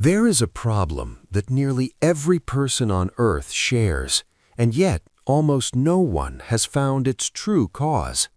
There is a problem that nearly every person on Earth shares, and yet almost no one has found its true cause.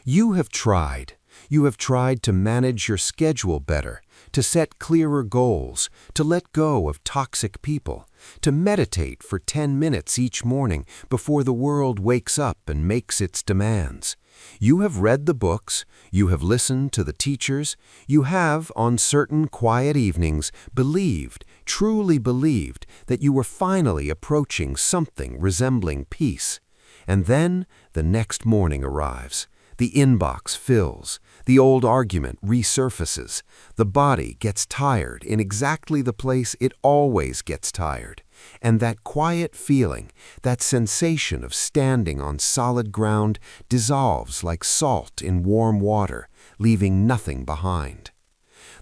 You have tried. You have tried to manage your schedule better, to set clearer goals, to let go of toxic people, to meditate for 10 minutes each morning before the world wakes up and makes its demands. You have read the books, you have listened to the teachers, you have, on certain quiet evenings, believed, truly believed, that you were finally approaching something resembling peace. And then the next morning arrives. The inbox fills, the old argument resurfaces, the body gets tired in exactly the place it always gets tired, and that quiet feeling, that sensation of standing on solid ground dissolves like salt in warm water, leaving nothing behind.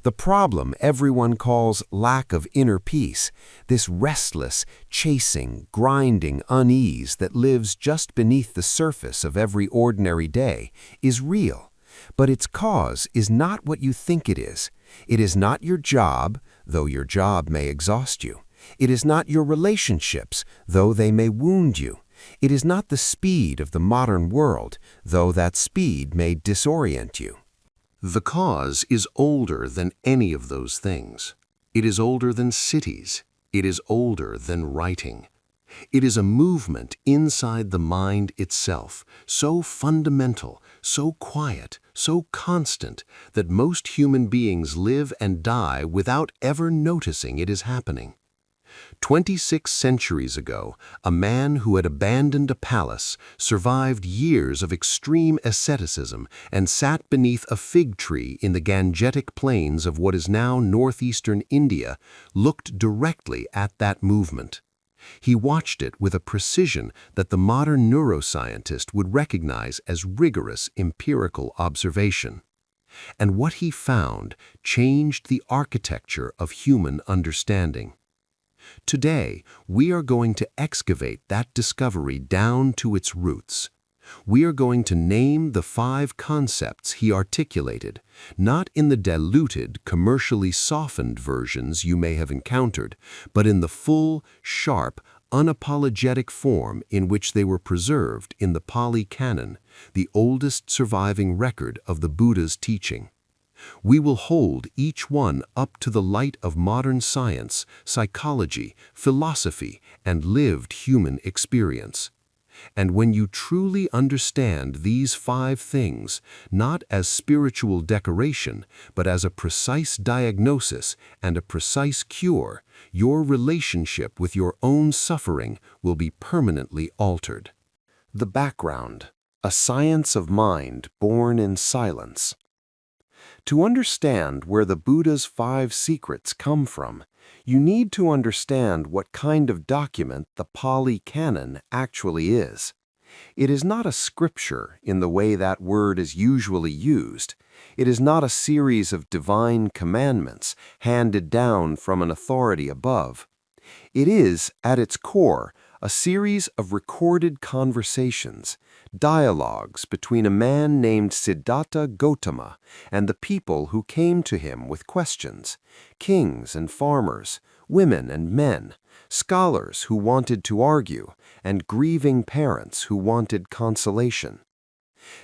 The problem everyone calls lack of inner peace, this restless, chasing, grinding unease that lives just beneath the surface of every ordinary day, is real. But its cause is not what you think it is. It is not your job, though your job may exhaust you. It is not your relationships, though they may wound you. It is not the speed of the modern world, though that speed may disorient you. The cause is older than any of those things. It is older than cities. It is older than writing. It is a movement inside the mind itself, so fundamental, so quiet, so constant, that most human beings live and die without ever noticing it is happening. 26 centuries ago, a man who had abandoned a palace, survived years of extreme asceticism, and sat beneath a fig tree in the Gangetic plains of what is now northeastern India, looked directly at that movement. He watched it with a precision that the modern neuroscientist would recognize as rigorous empirical observation. And what he found changed the architecture of human understanding. Today, we are going to excavate that discovery down to its roots. We are going to name the 5 concepts he articulated, not in the diluted, commercially softened versions you may have encountered, but in the full, sharp, unapologetic form in which they were preserved in the Pali Canon, the oldest surviving record of the Buddha's teaching. We will hold each one up to the light of modern science, psychology, philosophy, and lived human experience. And when you truly understand these 5 things, not as spiritual decoration, but as a precise diagnosis and a precise cure, your relationship with your own suffering will be permanently altered. The background: a science of mind born in silence. To understand where the Buddha's 5 secrets come from, you need to understand what kind of document the Pali Canon actually is. It is not a scripture in the way that word is usually used. It is not a series of divine commandments handed down from an authority above. It is, at its core, a series of recorded conversations, dialogues between a man named Siddhartha Gautama and the people who came to him with questions, kings and farmers, women and men, scholars who wanted to argue, and grieving parents who wanted consolation.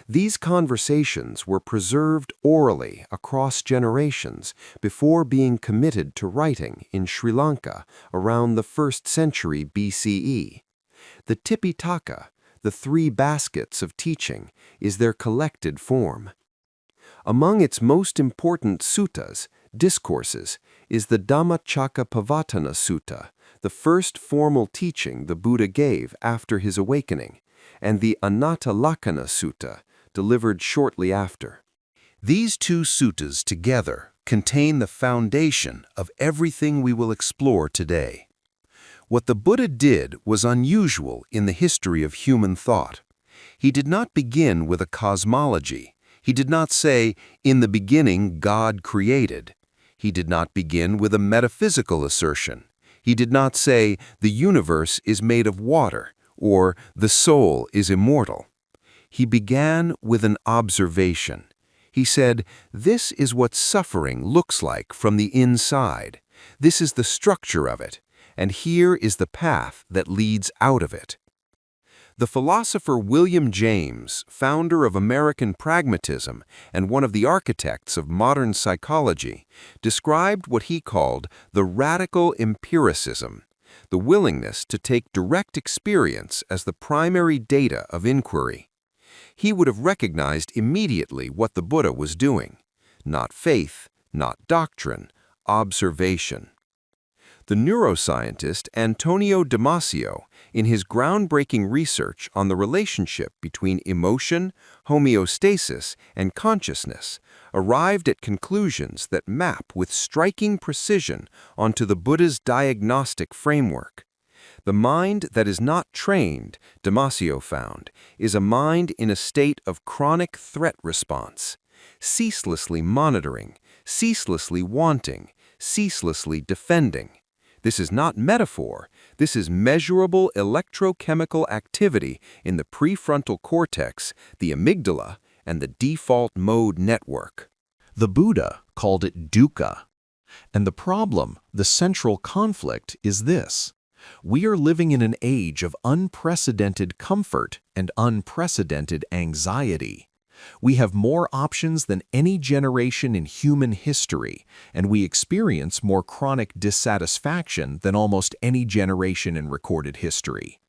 These conversations were preserved orally across generations before being committed to writing in Sri Lanka around the 1st century BCE. The Tipitaka, the 3 baskets of teaching, is their collected form. Among its most important suttas, discourses, is the Dhammacakkappavattana Sutta, the first formal teaching the Buddha gave after his awakening, and the Anatta Sutta, delivered shortly after. These 2 suttas together contain the foundation of everything we will explore today. What the Buddha did was unusual in the history of human thought. He did not begin with a cosmology. He did not say, "In the beginning, God created." He did not begin with a metaphysical assertion. He did not say, "The universe is made of water," or "The soul is immortal." He began with an observation. He said, "This is what suffering looks like from the inside. This is the structure of it, and here is the path that leads out of it. The philosopher William James, founder of American pragmatism and one of the architects of modern psychology, described what he called the radical empiricism, the willingness to take direct experience as the primary data of inquiry. He would have recognized immediately what the Buddha was doing. Not faith, not doctrine, observation. The neuroscientist Antonio Damasio, in his groundbreaking research on the relationship between emotion, homeostasis, and consciousness, arrived at conclusions that map with striking precision onto the Buddha's diagnostic framework. The mind that is not trained, Damasio found, is a mind in a state of chronic threat response, ceaselessly monitoring, ceaselessly wanting, ceaselessly defending. This is not metaphor, this is measurable electrochemical activity in the prefrontal cortex, the amygdala, and the default mode network. The Buddha called it dukkha. And the problem, the central conflict, is this. We are living in an age of unprecedented comfort and unprecedented anxiety. We have more options than any generation in human history, and we experience more chronic dissatisfaction than almost any generation in recorded history.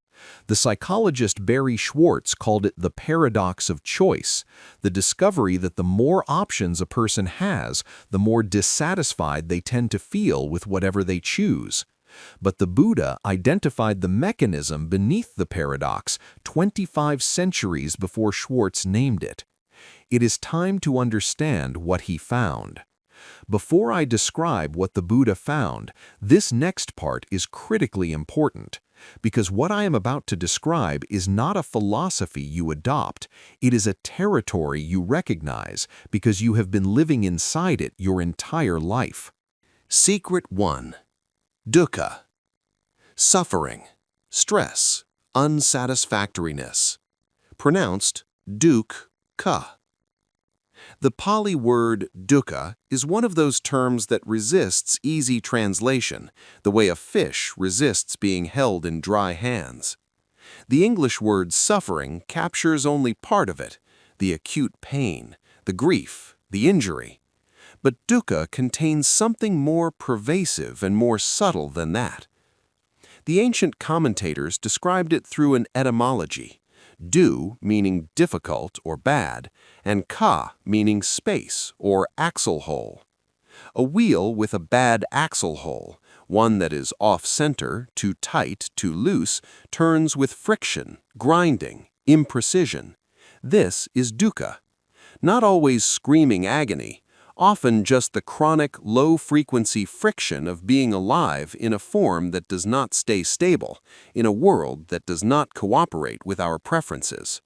The psychologist Barry Schwartz called it the paradox of choice, the discovery that the more options a person has, the more dissatisfied they tend to feel with whatever they choose. But the Buddha identified the mechanism beneath the paradox 25 centuries before Schwartz named it. It is time to understand what he found. Before I describe what the Buddha found, this next part is critically important, because what I am about to describe is not a philosophy you adopt, it is a territory you recognize because you have been living inside it your entire life. Secret 1. Dukkha. Suffering, stress, unsatisfactoriness. Pronounced DUK-kha. The Pali word dukkha is one of those terms that resists easy translation, the way a fish resists being held in dry hands. The English word suffering captures only part of it, the acute pain, the grief, the injury. But dukkha contains something more pervasive and more subtle than that. The ancient commentators described it through an etymology. Du meaning difficult or bad, and kha meaning space or axle hole. A wheel with a bad axle hole, one that is off-center, too tight, too loose, turns with friction, grinding, imprecision. This is dukkha. Not always screaming agony, often just the chronic, low-frequency friction of being alive in a form that does not stay stable, in a world that does not cooperate with our preferences.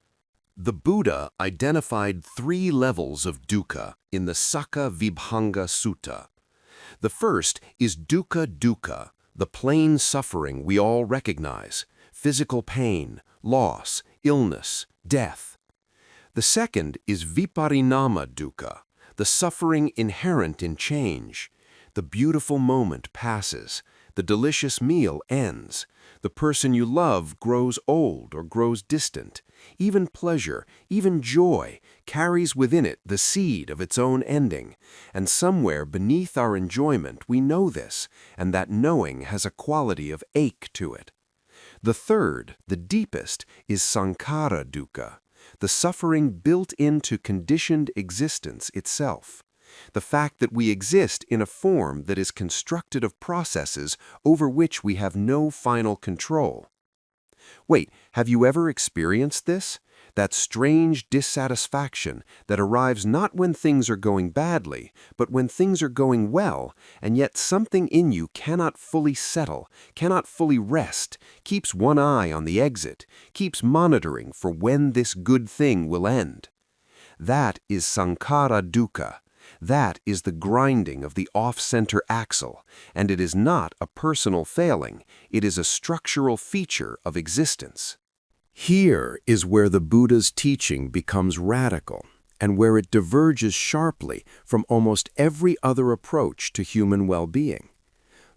The Buddha identified 3 levels of dukkha in the Sakka Vibhanga Sutta. The first is dukkha, the plain suffering we all recognize, physical pain, loss, illness, death. The second is viparinama dukkha, the suffering inherent in change. The beautiful moment passes, the delicious meal ends, the person you love grows old or grows distant. Even pleasure, even joy, carries within it the seed of its own ending, and somewhere beneath our enjoyment we know this, and that knowing has a quality of ache to it. The third, the deepest, is sankhara dukkha, the suffering built into conditioned existence itself. The fact that we exist in a form that is constructed of processes over which we have no final control. Wait, have you ever experienced this? That strange dissatisfaction that arrives not when things are going badly, but when things are going well, and yet something in you cannot fully settle, cannot fully rest, keeps one eye on the exit, keeps monitoring for when this good thing will end. That is sankhara dukkha. That is the grinding of the off-center axle, and it is not a personal failing, it is a structural feature of existence. Here is where the Buddha's teaching becomes radical, and where it diverges sharply from almost every other approach to human well-being.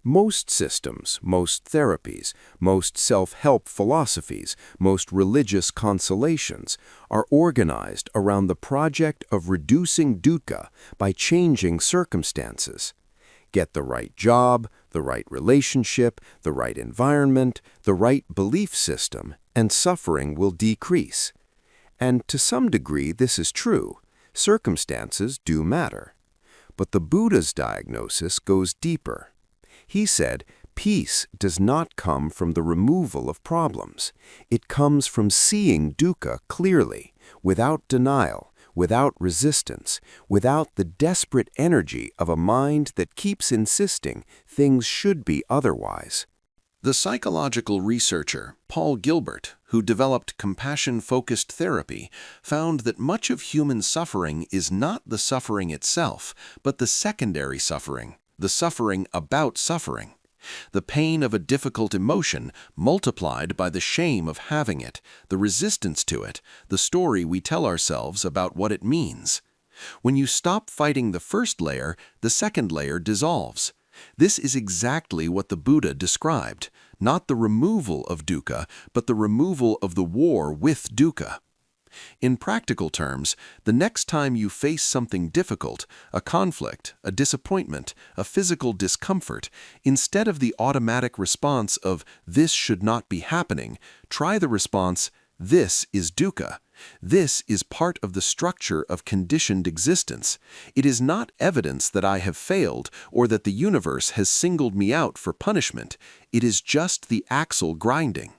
Most systems, most therapies, most self-help philosophies, most religious consolations are organized around the project of reducing dukkha by changing circumstances. Get the right job, the right relationship, the right environment, the right belief system, and suffering will decrease. And to some degree this is true. Circumstances do matter. But the Buddha's diagnosis goes deeper. He said, peace does not come from the removal of problems. It comes from seeing dukkha clearly, without denial, without resistance, without the desperate energy of a mind that keeps insisting things should be otherwise. The psychological researcher Paul Gilbert, who developed compassion-focused therapy, found that much of human suffering is not the suffering itself, but the secondary suffering, the suffering about suffering. The pain of a difficult emotion multiplied by the shame of having it, the resistance to it, the story we tell ourselves about what it means. When you stop fighting the first layer, the second layer dissolves. This is exactly what the Buddha described, not the removal of dukkha, but the removal of the war with dukkha. In practical terms, the next time you face something difficult, a conflict, a disappointment, a physical discomfort, instead of the automatic response of "this should not be happening," try the response "this is dukkha." This is part of the structure of conditioned existence. It is not evidence that I have failed or that the universe has singled me out for punishment. It is just the axle grinding.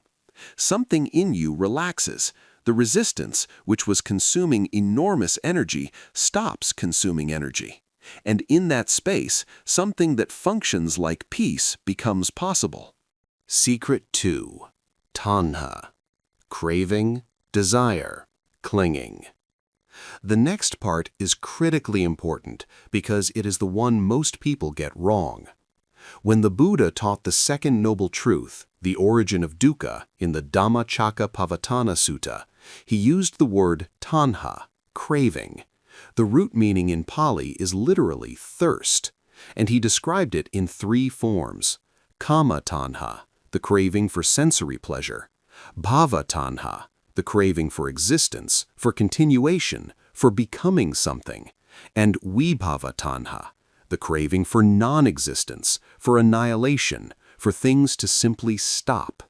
Something in you relaxes. The resistance, which was consuming enormous energy, stops consuming energy. And in that space, something that functions like peace becomes possible. Secret 2. Tanha. Craving, desire, clinging. The next part is critically important because it is the one most people get wrong. When the Buddha taught the second noble truth, the origin of dukkha, in the Dhammacakkappavattana Sutta, he used the word tanha, craving. The root meaning in Pali is literally thirst, and he described it in 3 forms: kama tanha, the craving for sensory pleasure; bhava tanha, the craving for existence, for continuation, for becoming something; and vibhava tanha, the craving for non-existence, for annihilation, for things to simply stop.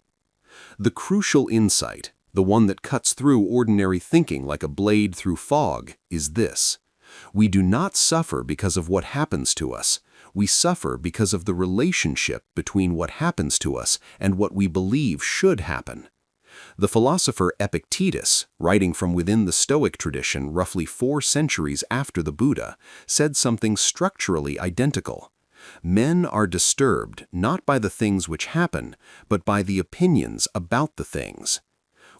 The crucial insight, the one that cuts through ordinary thinking like a blade through fog, is this: we do not suffer because of what happens to us. We suffer because of the relationship between what happens to us and what we believe should happen. The philosopher Epictetus, writing from within the Stoic tradition roughly 4 centuries after the Buddha, said something structurally identical. Men are disturbed not by the things which happen, but by the opinions about the things.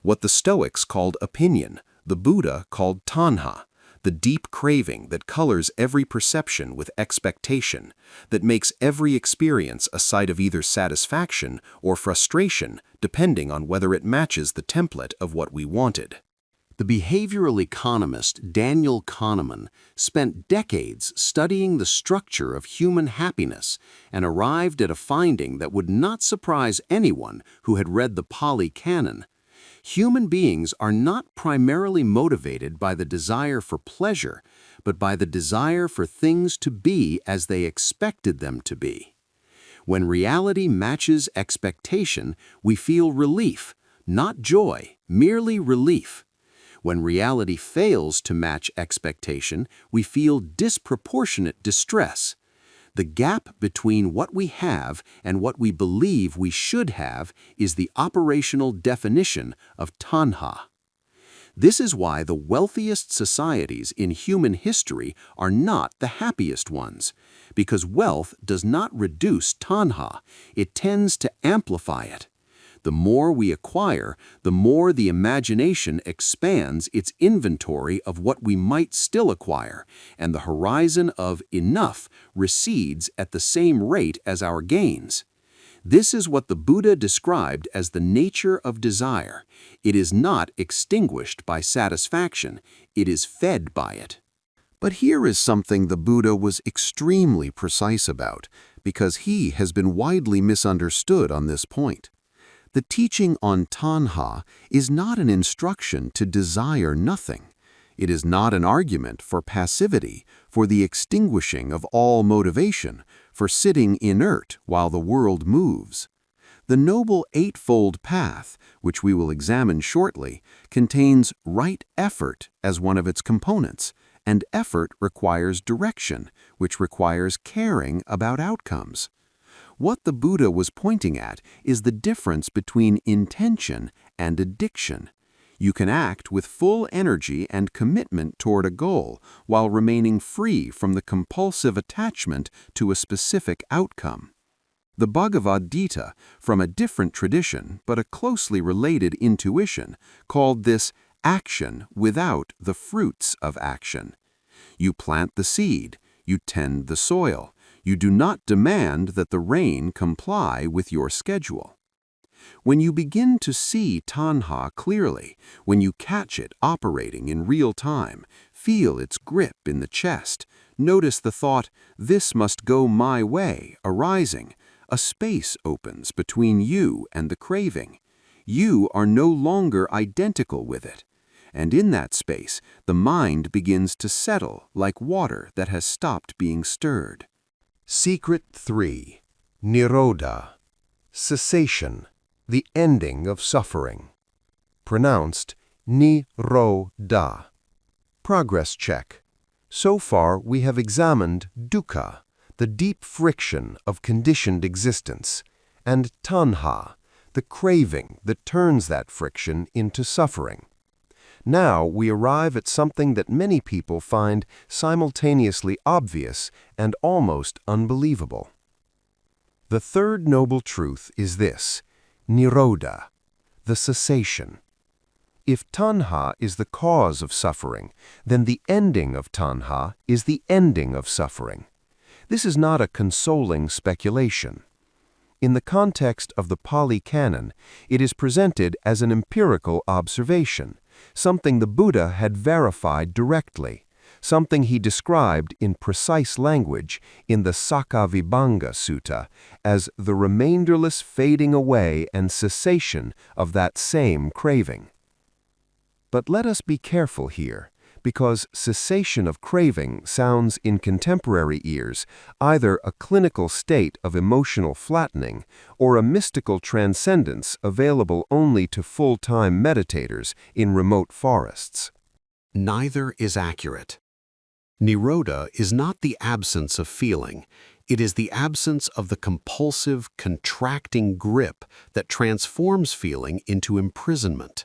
What the Stoics called opinion, the Buddha called tanha, the deep craving that colors every perception with expectation, that makes every experience a site of either satisfaction or frustration, depending on whether it matches the template of what we wanted. The behavioral economist Daniel Kahneman spent decades studying the structure of human happiness and arrived at a finding that would not surprise anyone who had read the Pali Canon. Human beings are not primarily motivated by the desire for pleasure, but by the desire for things to be as they expected them to be. When reality matches expectation, we feel relief, not joy, merely relief. When reality fails to match expectation, we feel disproportionate distress. The gap between what we have and what we believe we should have is the operational definition of tanha. This is why the wealthiest societies in human history are not the happiest ones, because wealth does not reduce tanha, it tends to amplify it. The more we acquire, the more the imagination expands its inventory of what we might still acquire, and the horizon of enough recedes at the same rate as our gains. This is what the Buddha described as the nature of desire. It is not extinguished by satisfaction, it is fed by it. But here is something the Buddha was extremely precise about, because he has been widely misunderstood on this point. The teaching on Tanha is not an instruction to desire nothing. It is not an argument for passivity, for the extinguishing of all motivation, for sitting inert while the world moves. The Noble Eightfold Path, which we will examine shortly, contains right effort as one of its components, and effort requires direction, which requires caring about outcomes. What the Buddha was pointing at is the difference between intention and addiction. You can act with full energy and commitment toward a goal while remaining free from the compulsive attachment to a specific outcome. The Bhagavad Gita, from a different tradition but a closely related intuition, called this action without the fruits of action. You plant the seed, you tend the soil, you do not demand that the rain comply with your schedule. When you begin to see Tanha clearly, when you catch it operating in real time, feel its grip in the chest, notice the thought, "This must go my way," arising, a space opens between you and the craving. You are no longer identical with it. And in that space, the mind begins to settle like water that has stopped being stirred. Secret 3. Nirodha. Cessation, the ending of suffering. Pronounced Nirodha. Progress check. So far we have examined Dukkha, the deep friction of conditioned existence, and Tanha, the craving that turns that friction into suffering. Now we arrive at something that many people find simultaneously obvious and almost unbelievable. The third noble truth is this: Nirodha, the cessation. If Tanha is the cause of suffering, then the ending of Tanha is the ending of suffering. This is not a consoling speculation. In the context of the Pali Canon, it is presented as an empirical observation, something the Buddha had verified directly, something he described in precise language in the Sakkavibhanga Sutta as the remainderless fading away and cessation of that same craving. But let us be careful here, because cessation of craving sounds in contemporary ears either a clinical state of emotional flattening or a mystical transcendence available only to full-time meditators in remote forests. Neither is accurate. Nirodha is not the absence of feeling. It is the absence of the compulsive, contracting grip that transforms feeling into imprisonment.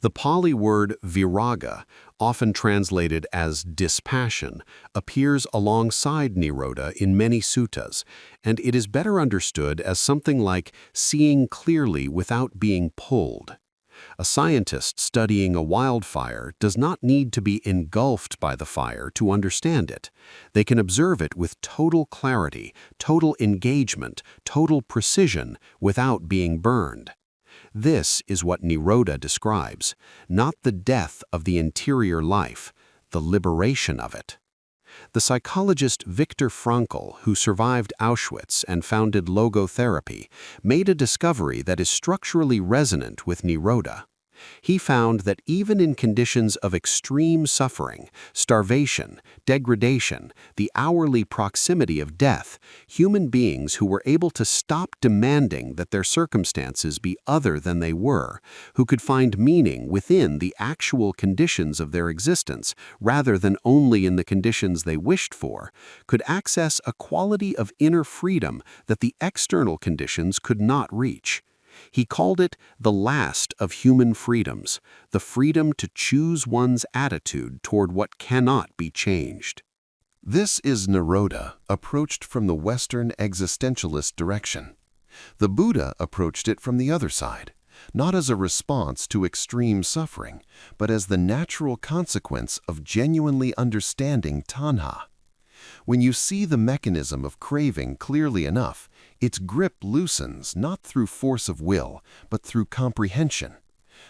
The Pali word viraga, often translated as dispassion, appears alongside Nirodha in many suttas, and it is better understood as something like seeing clearly without being pulled. A scientist studying a wildfire does not need to be engulfed by the fire to understand it. They can observe it with total clarity, total engagement, total precision, without being burned. This is what Nirodha describes, not the death of the interior life, the liberation of it. The psychologist Viktor Frankl, who survived Auschwitz and founded logotherapy, made a discovery that is structurally resonant with Nirodha. He found that even in conditions of extreme suffering, starvation, degradation, the hourly proximity of death, human beings who were able to stop demanding that their circumstances be other than they were, who could find meaning within the actual conditions of their existence rather than only in the conditions they wished for, could access a quality of inner freedom that the external conditions could not reach. He called it the last of human freedoms, the freedom to choose one's attitude toward what cannot be changed. This is Nirodha, approached from the Western existentialist direction. The Buddha approached it from the other side, not as a response to extreme suffering, but as the natural consequence of genuinely understanding Tanha. When you see the mechanism of craving clearly enough, its grip loosens not through force of will, but through comprehension.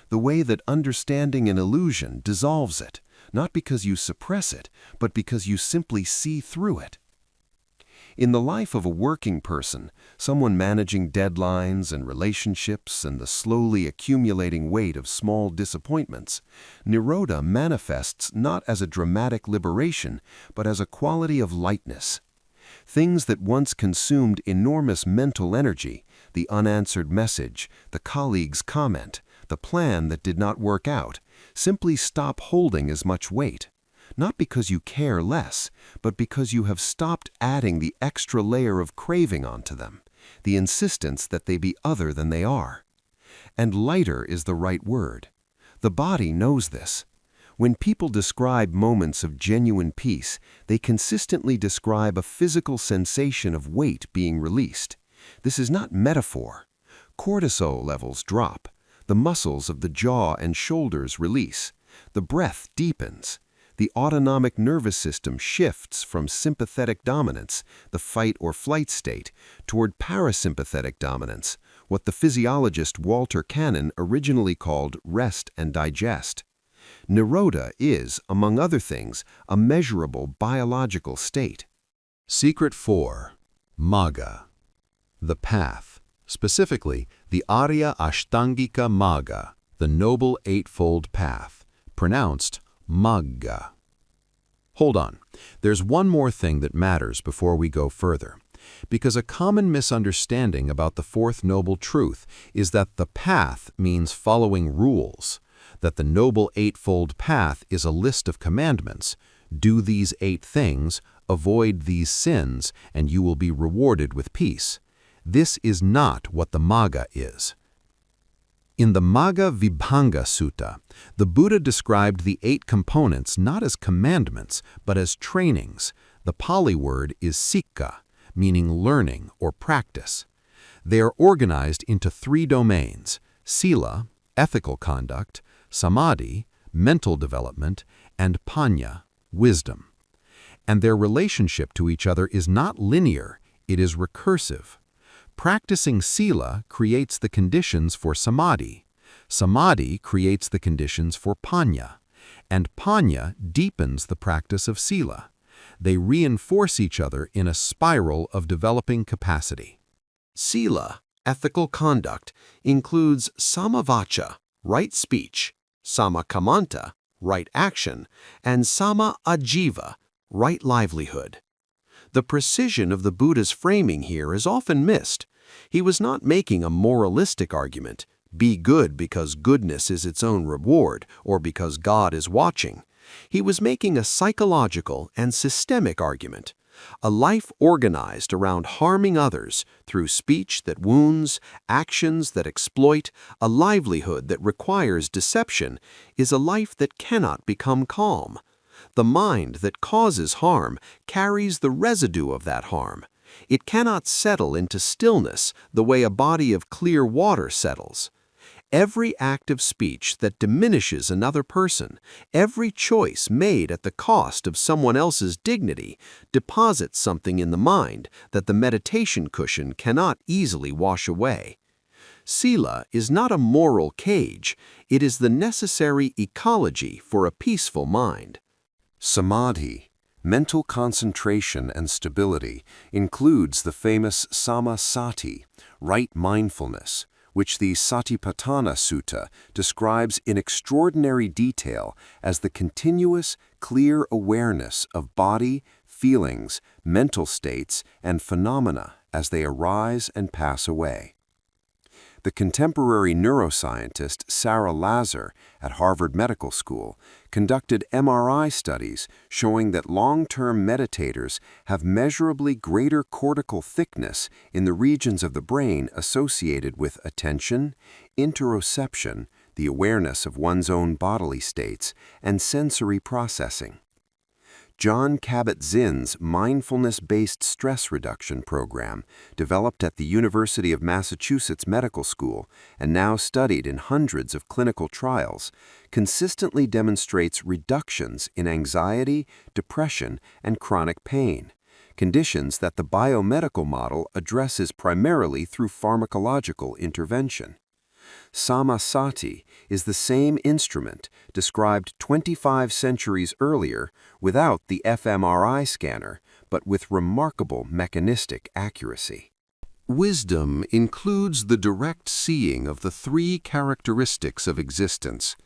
The way that understanding an illusion dissolves it, not because you suppress it, but because you simply see through it. In the life of a working person, someone managing deadlines and relationships and the slowly accumulating weight of small disappointments, Nirodha manifests not as a dramatic liberation, but as a quality of lightness. Things that once consumed enormous mental energy, the unanswered message, the colleague's comment, the plan that did not work out, simply stop holding as much weight. Not because you care less, but because you have stopped adding the extra layer of craving onto them, the insistence that they be other than they are. And lighter is the right word. The body knows this. When people describe moments of genuine peace, they consistently describe a physical sensation of weight being released. This is not metaphor. Cortisol levels drop. The muscles of the jaw and shoulders release. The breath deepens. The autonomic nervous system shifts from sympathetic dominance, the fight or flight state, toward parasympathetic dominance, what the physiologist Pali Canon originally called rest and digest. Nirodha is, among other things, a measurable biological state. Secret 4. Magga. The path, specifically the Arya Ashtangika Magga, the Noble Eightfold Path, pronounced Magga. Hold on, there's one more thing that matters before we go further, because a common misunderstanding about the fourth noble truth is that the path means following rules, that the Noble Eightfold Path is a list of commandments. Do these 8 things, avoid these sins, and you will be rewarded with peace. This is not what the Magga is. In the Magga Vibhanga Sutta, the Buddha described the 8 components not as commandments, but as trainings. The Pali word is sikha, meaning learning or practice. They are organized into 3 domains: sila, ethical conduct; samadhi, mental development; and panya, wisdom. And their relationship to each other is not linear, it is recursive. Practicing sila creates the conditions for samadhi. Samadhi creates the conditions for panya. And panya deepens the practice of sila. They reinforce each other in a spiral of developing capacity. Sila, ethical conduct, includes samavacha, right speech, samakamanta, right action, and sama-ajiva, right livelihood. The precision of the Buddha's framing here is often missed. He was not making a moralistic argument, be good because goodness is its own reward, or because God is watching. He was making a psychological and systemic argument. A life organized around harming others through speech that wounds, actions that exploit, a livelihood that requires deception, is a life that cannot become calm. The mind that causes harm carries the residue of that harm. It cannot settle into stillness the way a body of clear water settles. Every act of speech that diminishes another person, every choice made at the cost of someone else's dignity, deposits something in the mind that the meditation cushion cannot easily wash away. Sila is not a moral cage, it is the necessary ecology for a peaceful mind. Samadhi, mental concentration and stability, includes the famous samasati, right mindfulness, which the Satipatthana Sutta describes in extraordinary detail as the continuous, clear awareness of body, feelings, mental states, and phenomena as they arise and pass away. The contemporary neuroscientist Sarah Lazar at Harvard Medical School conducted MRI studies showing that long-term meditators have measurably greater cortical thickness in the regions of the brain associated with attention, interoception, the awareness of one's own bodily states, and sensory processing. Jon Kabat-Zinn's mindfulness-based stress reduction program, developed at the University of Massachusetts Medical School and now studied in hundreds of clinical trials, consistently demonstrates reductions in anxiety, depression, and chronic pain, conditions that the biomedical model addresses primarily through pharmacological intervention. Samasati is the same instrument described 25 centuries earlier without the fMRI scanner, but with remarkable mechanistic accuracy. Wisdom includes the direct seeing of the three characteristics of existence: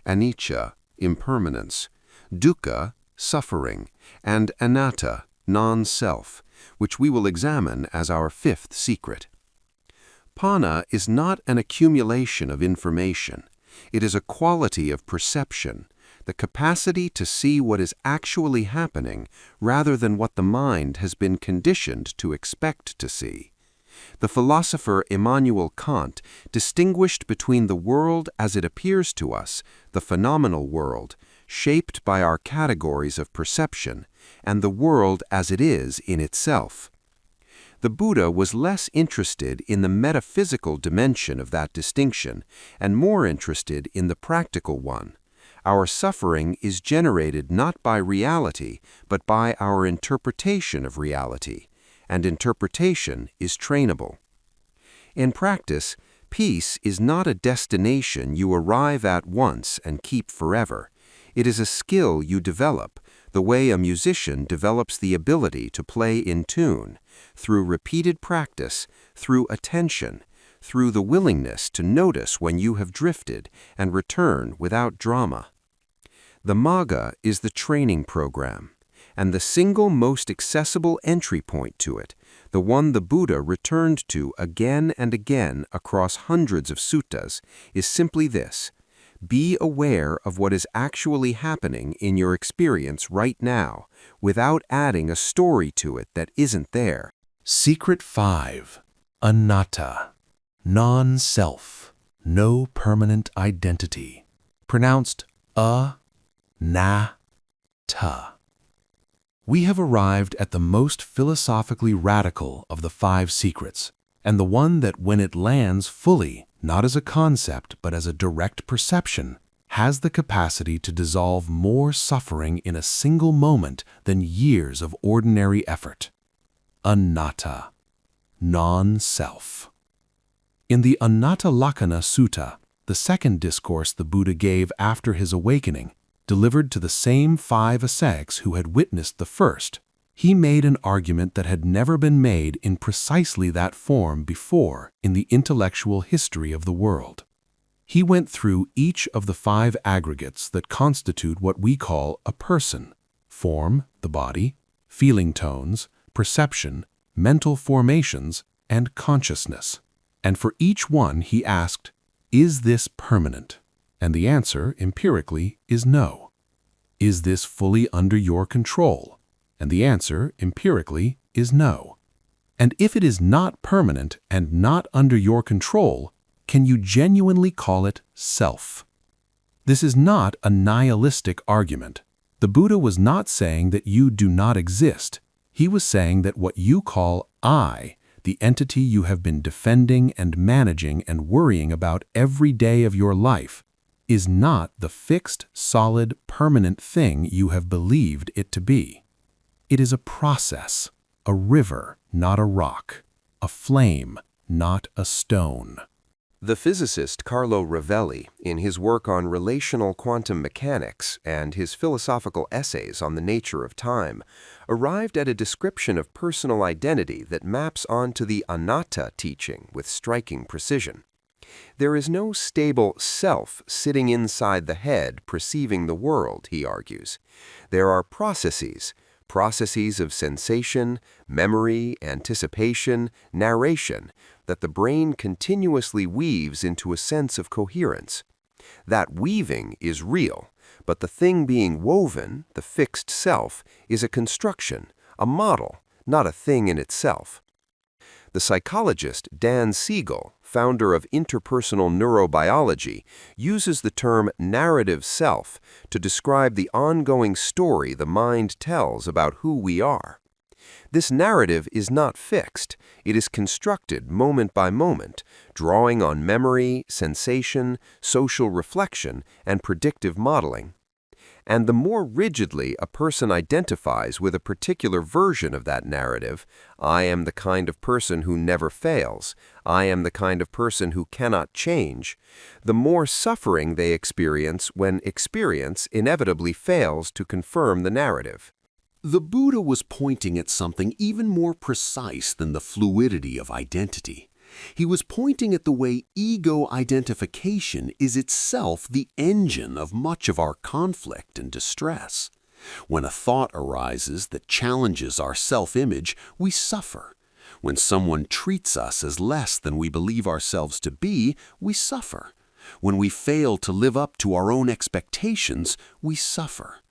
anicca, impermanence; dukkha, suffering; and anatta, non-self, which we will examine as our fifth secret. Panna is not an accumulation of information. It is a quality of perception, the capacity to see what is actually happening rather than what the mind has been conditioned to expect to see. The philosopher Immanuel Kant distinguished between the world as it appears to us, the phenomenal world, shaped by our categories of perception, and the world as it is in itself. The Buddha was less interested in the metaphysical dimension of that distinction and more interested in the practical one. Our suffering is generated not by reality, but by our interpretation of reality, and interpretation is trainable. In practice, peace is not a destination you arrive at once and keep forever. It is a skill you develop, the way a musician develops the ability to play in tune, through repeated practice, through attention, through the willingness to notice when you have drifted and return without drama. The Magga is the training program, and the single most accessible entry point to it, the one the Buddha returned to again and again across hundreds of suttas, is simply this: be aware of what is actually happening in your experience right now, without adding a story to it that isn't there. Secret 5. Anatta. Non-self. No permanent identity. Pronounced a-NAT-ta. We have arrived at the most philosophically radical of the 5 secrets, and the one that when it lands fully, not as a concept but as a direct perception, has the capacity to dissolve more suffering in a single moment than years of ordinary effort. Anatta. Non-self. In the Anatta-lakkhana Sutta, the second discourse the Buddha gave after his awakening, delivered to the same 5 ascetics who had witnessed the first, he made an argument that had never been made in precisely that form before in the intellectual history of the world. He went through each of the 5 aggregates that constitute what we call a person: form, the body; feeling tones; perception; mental formations; and consciousness. And for each one he asked, is this permanent? And the answer, empirically, is no. Is this fully under your control? And the answer, empirically, is no. And if it is not permanent and not under your control, can you genuinely call it self? This is not a nihilistic argument. The Buddha was not saying that you do not exist. He was saying that what you call I, the entity you have been defending and managing and worrying about every day of your life, is not the fixed, solid, permanent thing you have believed it to be. It is a process, a river, not a rock, a flame, not a stone. The physicist Carlo Rovelli, in his work on relational quantum mechanics and his philosophical essays on the nature of time, arrived at a description of personal identity that maps onto the Anatta teaching with striking precision. There is no stable self sitting inside the head perceiving the world, he argues. There are processes of sensation, memory, anticipation, narration, that the brain continuously weaves into a sense of coherence. That weaving is real, but the thing being woven, the fixed self, is a construction, a model, not a thing in itself. The psychologist Dan Siegel, founder of interpersonal neurobiology, uses the term narrative self to describe the ongoing story the mind tells about who we are. This narrative is not fixed. It is constructed moment by moment, drawing on memory, sensation, social reflection, and predictive modeling. And the more rigidly a person identifies with a particular version of that narrative, I am the kind of person who never fails, I am the kind of person who cannot change, the more suffering they experience when experience inevitably fails to confirm the narrative. The Buddha was pointing at something even more precise than the fluidity of identity. He was pointing at the way ego identification is itself the engine of much of our conflict and distress. When a thought arises that challenges our self-image, we suffer. When someone treats us as less than we believe ourselves to be, we suffer. When we fail to live up to our own expectations, we suffer.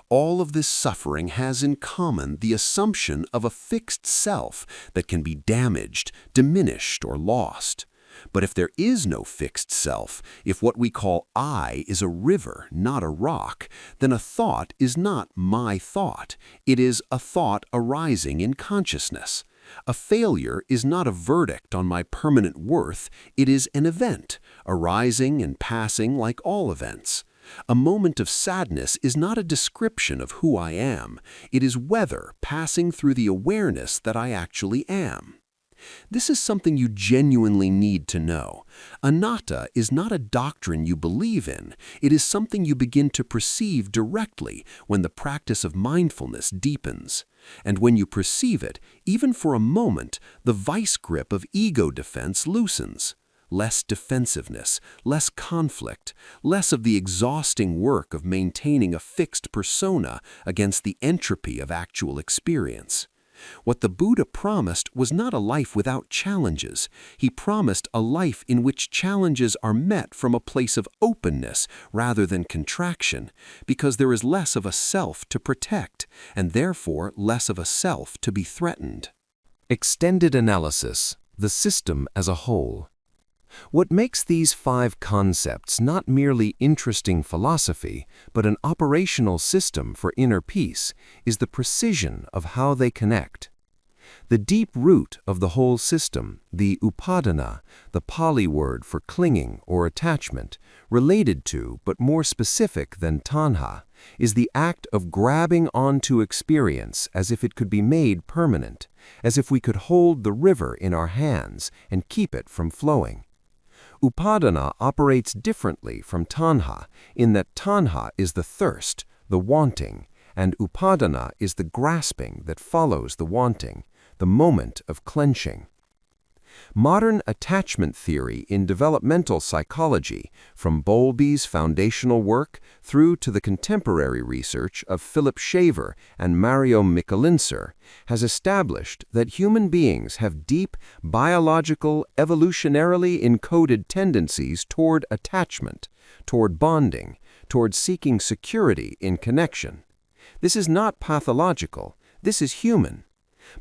All of this suffering has in common the assumption of a fixed self that can be damaged, diminished, or lost. But if there is no fixed self, if what we call I is a river, not a rock, then a thought is not my thought. It is a thought arising in consciousness. A failure is not a verdict on my permanent worth. It is an event, arising and passing like all events. A moment of sadness is not a description of who I am. It is weather passing through the awareness that I actually am. This is something you genuinely need to know. Anatta is not a doctrine you believe in. It is something you begin to perceive directly when the practice of mindfulness deepens. And when you perceive it, even for a moment, the vice grip of ego defense loosens. Less defensiveness, less conflict, less of the exhausting work of maintaining a fixed persona against the entropy of actual experience. What the Buddha promised was not a life without challenges. He promised a life in which challenges are met from a place of openness rather than contraction, because there is less of a self to protect, and therefore less of a self to be threatened. Extended analysis, the system as a whole. What makes these 5 concepts not merely interesting philosophy, but an operational system for inner peace, is the precision of how they connect. The deep root of the whole system, the upadana, the Pali word for clinging or attachment, related to but more specific than tanha, is the act of grabbing onto experience as if it could be made permanent, as if we could hold the river in our hands and keep it from flowing. Upadana operates differently from tanha in that tanha is the thirst, the wanting, and upadana is the grasping that follows the wanting, the moment of clenching. Modern attachment theory in developmental psychology, from Bowlby's foundational work through to the contemporary research of Philip Shaver and Mario Michelinser, has established that human beings have deep, biological, evolutionarily encoded tendencies toward attachment, toward bonding, toward seeking security in connection. This is not pathological, this is human.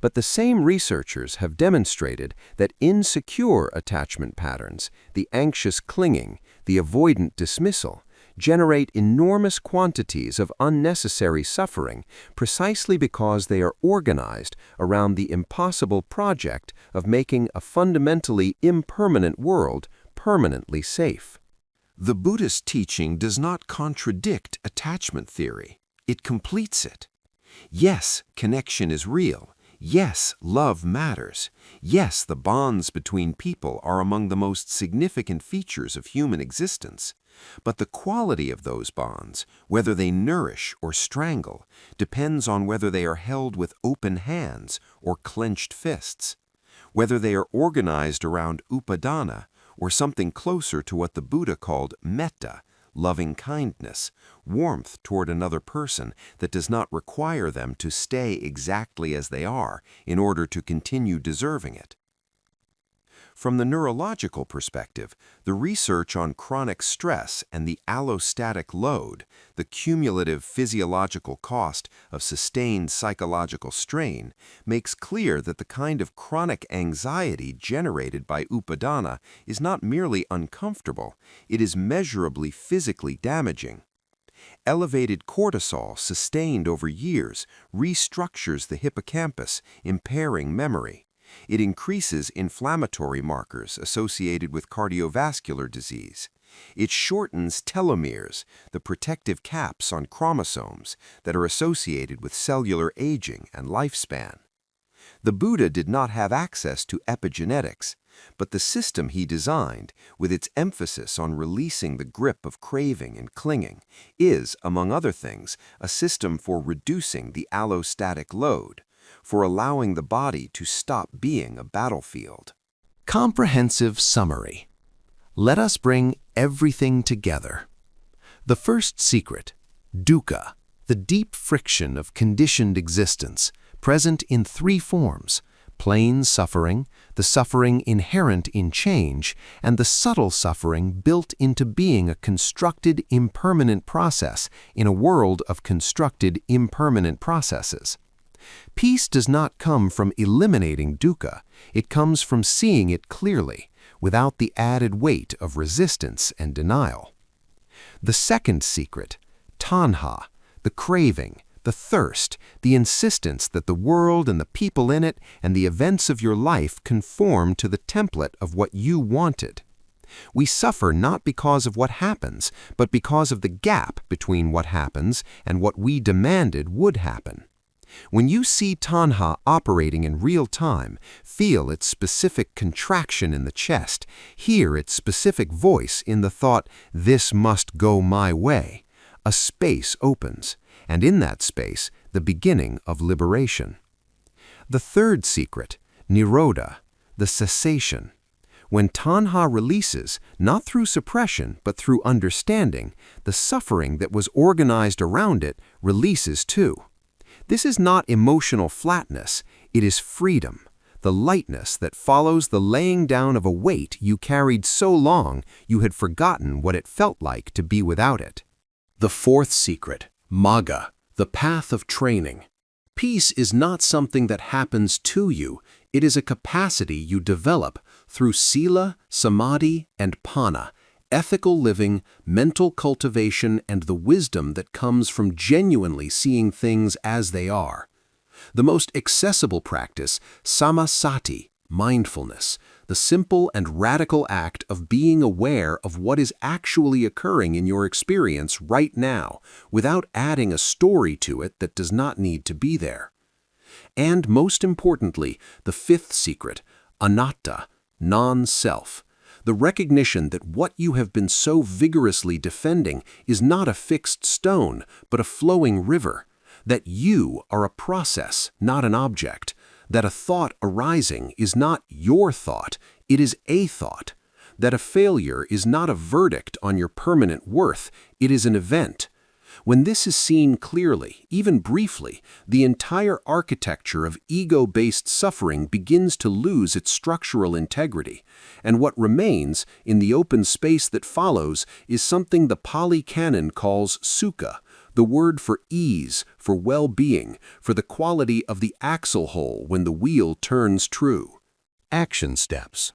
But the same researchers have demonstrated that insecure attachment patterns, the anxious clinging, the avoidant dismissal, generate enormous quantities of unnecessary suffering precisely because they are organized around the impossible project of making a fundamentally impermanent world permanently safe. The Buddhist teaching does not contradict attachment theory. It completes it. Yes, connection is real. Yes, love matters. Yes, the bonds between people are among the most significant features of human existence. But the quality of those bonds, whether they nourish or strangle, depends on whether they are held with open hands or clenched fists, whether they are organized around upadana or something closer to what the Buddha called metta, loving kindness, warmth toward another person that does not require them to stay exactly as they are in order to continue deserving it. From the neurological perspective, the research on chronic stress and the allostatic load, the cumulative physiological cost of sustained psychological strain, makes clear that the kind of chronic anxiety generated by upadana is not merely uncomfortable, it is measurably physically damaging. Elevated cortisol sustained over years restructures the hippocampus, impairing memory. It increases inflammatory markers associated with cardiovascular disease. It shortens telomeres, the protective caps on chromosomes that are associated with cellular aging and lifespan. The Buddha did not have access to epigenetics, But the system he designed, with its emphasis on releasing the grip of craving and clinging, is, among other things, a system for reducing the allostatic load, for allowing the body to stop being a battlefield. Comprehensive summary. Let us bring everything together. The first secret, dukkha, the deep friction of conditioned existence, present in three forms: plain suffering, the suffering inherent in change, and the subtle suffering built into being a constructed impermanent process in a world of constructed impermanent processes. Peace does not come from eliminating dukkha, it comes from seeing it clearly, without the added weight of resistance and denial. The second secret, tanha, the craving, the thirst, the insistence that the world and the people in it and the events of your life conform to the template of what you wanted. We suffer not because of what happens, but because of the gap between what happens and what we demanded would happen. When you see Tanha operating in real time, feel its specific contraction in the chest, hear its specific voice in the thought, "This must go my way," a space opens, and in that space, the beginning of liberation. The third secret, Nirodha, the cessation. When Tanha releases, not through suppression, but through understanding, the suffering that was organized around it releases too. This is not emotional flatness, it is freedom, the lightness that follows the laying down of a weight you carried so long you had forgotten what it felt like to be without it. The fourth secret, Magga, the path of training. Peace is not something that happens to you, it is a capacity you develop through sila, samadhi, and panna, ethical living, mental cultivation, and the wisdom that comes from genuinely seeing things as they are. The most accessible practice, samasati, mindfulness, the simple and radical act of being aware of what is actually occurring in your experience right now, without adding a story to it that does not need to be there. And most importantly, the fifth secret, anatta, non-self. The recognition that what you have been so vigorously defending is not a fixed stone, but a flowing river. That you are a process, not an object. That a thought arising is not your thought, it is a thought. That a failure is not a verdict on your permanent worth, it is an event. When this is seen clearly, even briefly, the entire architecture of ego-based suffering begins to lose its structural integrity, and what remains, in the open space that follows, is something the Pali Canon calls sukha, the word for ease, for well-being, for the quality of the axle hole when the wheel turns true. Action steps.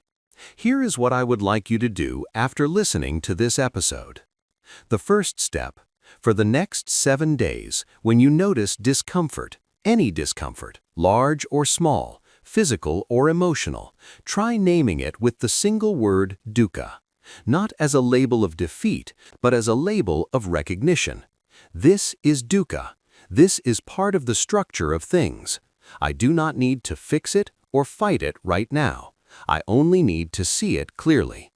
Here is what I would like you to do after listening to this episode. The first step, for the next 7 days, when you notice discomfort, any discomfort, large or small, physical or emotional, try naming it with the single word dukkha, not as a label of defeat, but as a label of recognition. This is dukkha. This is part of the structure of things. I do not need to fix it or fight it right now. I only need to see it clearly.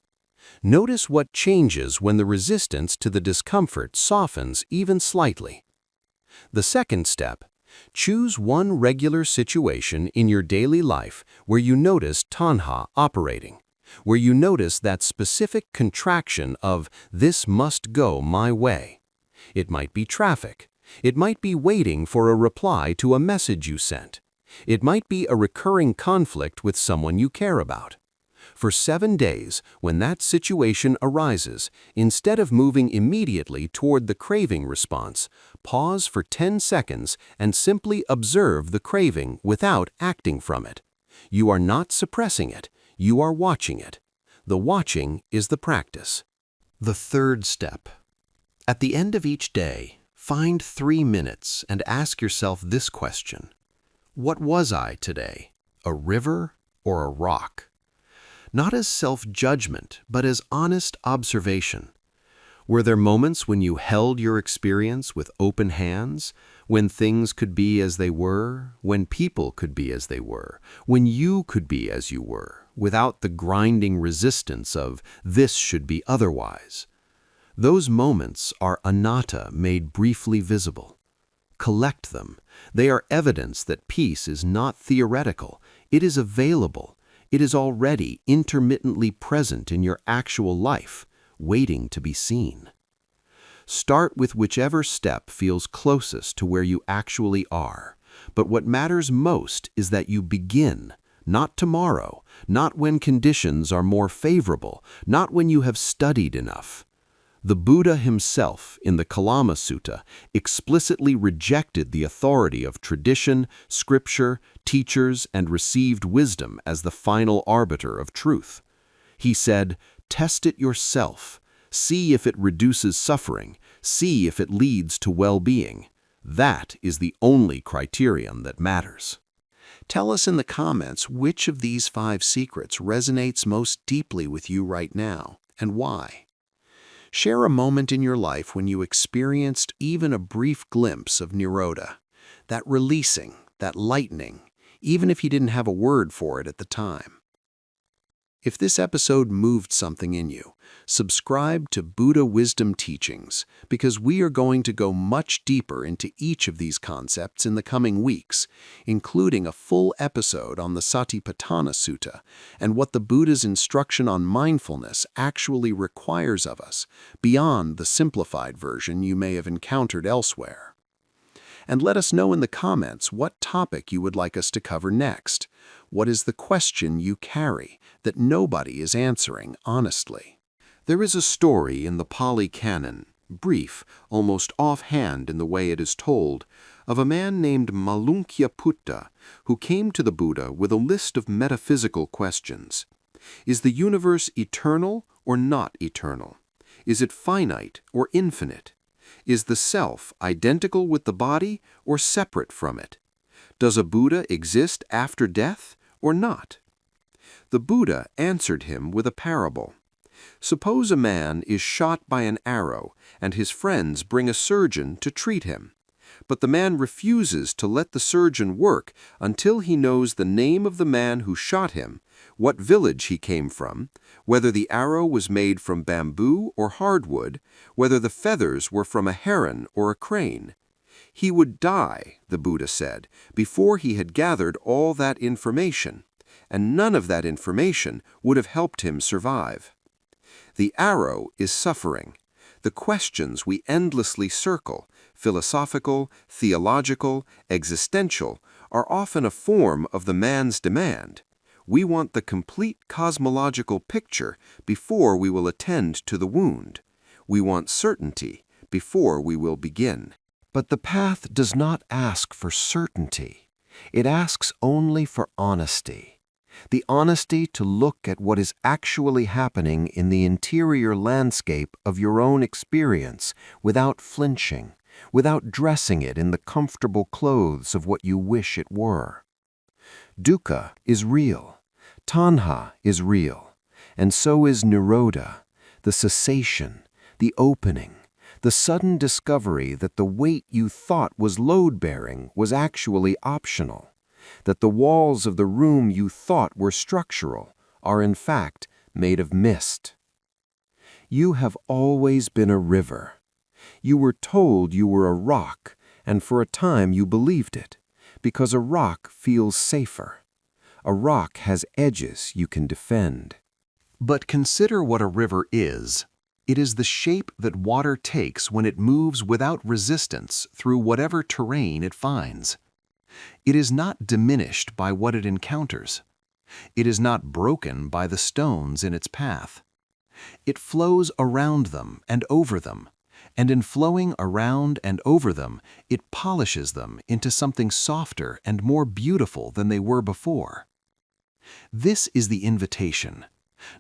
Notice what changes when the resistance to the discomfort softens even slightly. The second step, choose one regular situation in your daily life where you notice tanha operating, where you notice that specific contraction of "this must go my way." It might be traffic. It might be waiting for a reply to a message you sent. It might be a recurring conflict with someone you care about. For 7 days, when that situation arises, instead of moving immediately toward the craving response, pause for 10 seconds and simply observe the craving without acting from it. You are not suppressing it, you are watching it. The watching is the practice. The third step. At the end of each day, find 3 minutes and ask yourself this question. What was I today? A river or a rock? Not as self-judgment, but as honest observation. Were there moments when you held your experience with open hands, when things could be as they were, when people could be as they were, when you could be as you were, without the grinding resistance of "this should be otherwise." Those moments are anatta made briefly visible. Collect them. They are evidence that peace is not theoretical. It is available. It is already intermittently present in your actual life, waiting to be seen. Start with whichever step feels closest to where you actually are. But what matters most is that you begin, not tomorrow, not when conditions are more favorable, not when you have studied enough. The Buddha himself, in the Kalama Sutta, explicitly rejected the authority of tradition, scripture, teachers, and received wisdom as the final arbiter of truth. He said, "Test it yourself. See if it reduces suffering. See if it leads to well-being. That is the only criterion that matters." Tell us in the comments which of these 5 secrets resonates most deeply with you right now, and why. Share a moment in your life when you experienced even a brief glimpse of Nirodha, that releasing, that lightening, even if you didn't have a word for it at the time. If this episode moved something in you, subscribe to Buddha Wisdom Teachings, because we are going to go much deeper into each of these concepts in the coming weeks, including a full episode on the Satipatthana Sutta and what the Buddha's instruction on mindfulness actually requires of us, beyond the simplified version you may have encountered elsewhere. And let us know in the comments what topic you would like us to cover next. What is the question you carry that nobody is answering honestly? There is a story in the Pali Canon, brief, almost offhand in the way it is told, of a man named Malunkyaputta who came to the Buddha with a list of metaphysical questions. Is the universe eternal or not eternal? Is it finite or infinite? Is the self identical with the body or separate from it? Does a Buddha exist after death or not? The Buddha answered him with a parable. Suppose a man is shot by an arrow and his friends bring a surgeon to treat him. But the man refuses to let the surgeon work until he knows the name of the man who shot him, what village he came from, whether the arrow was made from bamboo or hardwood, whether the feathers were from a heron or a crane. He would die, the Buddha said, before he had gathered all that information, and none of that information would have helped him survive. The arrow is suffering. The questions we endlessly circle, philosophical, theological, existential, are often a form of the man's demand. We want the complete cosmological picture before we will attend to the wound. We want certainty before we will begin. But the path does not ask for certainty. It asks only for honesty. The honesty to look at what is actually happening in the interior landscape of your own experience without flinching, without dressing it in the comfortable clothes of what you wish it were. Dukkha is real. Tanha is real. And so is Nirodha, the cessation, the opening, the sudden discovery that the weight you thought was load-bearing was actually optional, that the walls of the room you thought were structural are in fact made of mist. You have always been a river. You were told you were a rock, and for a time you believed it, because a rock feels safer. A rock has edges you can defend. But consider what a river is. It is the shape that water takes when it moves without resistance through whatever terrain it finds. It is not diminished by what it encounters. It is not broken by the stones in its path. It flows around them and over them, and in flowing around and over them, it polishes them into something softer and more beautiful than they were before. This is the invitation,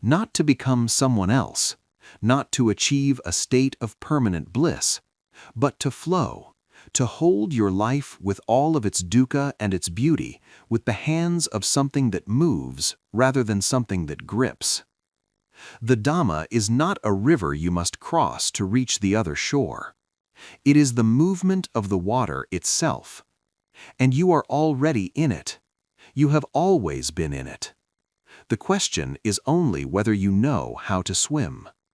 not to become someone else, not to achieve a state of permanent bliss, but to flow, to hold your life with all of its dukkha and its beauty with the hands of something that moves rather than something that grips. The Dhamma is not a river you must cross to reach the other shore. It is the movement of the water itself. And you are already in it. You have always been in it. The question is only whether you know how to swim.